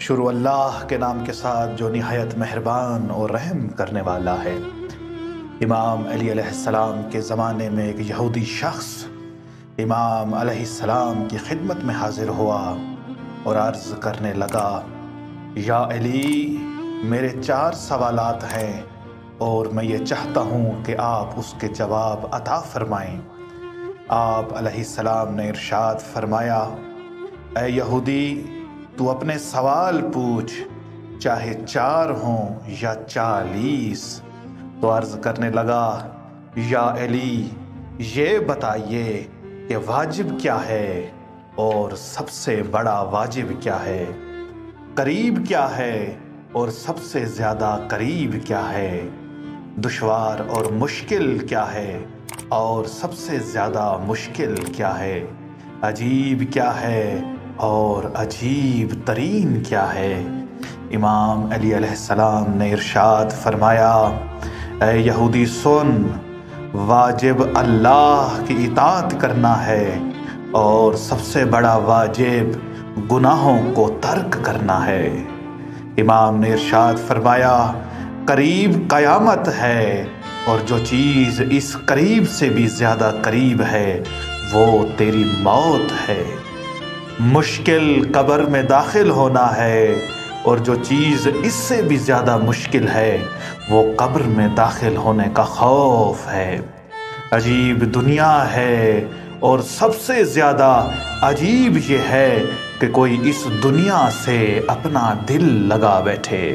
شروع اللہ کے نام کے ساتھ جو نہایت مہربان اور رحم کرنے والا ہے۔ امام علی علیہ السلام کے زمانے میں ایک یہودی شخص امام علیہ السلام کی خدمت میں حاضر ہوا اور عرض کرنے لگا، یا علی، میرے 4 سوالات ہیں اور میں یہ چاہتا ہوں کہ آپ اس کے جواب عطا فرمائیں۔ آپ علیہ السلام نے ارشاد فرمایا، اے یہودی، تو اپنے سوال پوچھ، چاہے 4 ہوں یا 40۔ تو عرض کرنے لگا، یا علی، یہ بتائیے کہ واجب کیا ہے اور سب سے بڑا واجب کیا ہے؟ قریب کیا ہے اور سب سے زیادہ قریب کیا ہے؟ دشوار اور مشکل کیا ہے اور سب سے زیادہ مشکل کیا ہے؟ عجیب کیا ہے اور عجیب ترین کیا ہے؟ امام علی علیہ السلام نے ارشاد فرمایا، اے یہودی سن، واجب اللہ کی اطاعت کرنا ہے اور سب سے بڑا واجب گناہوں کو ترک کرنا ہے۔ امام نے ارشاد فرمایا، قریب قیامت ہے اور جو چیز اس قریب سے بھی زیادہ قریب ہے وہ تیری موت ہے۔ مشکل قبر میں داخل ہونا ہے اور جو چیز اس سے بھی زیادہ مشکل ہے وہ قبر میں داخل ہونے کا خوف ہے۔ عجیب دنیا ہے اور سب سے زیادہ عجیب یہ ہے کہ کوئی اس دنیا سے اپنا دل لگا بیٹھے۔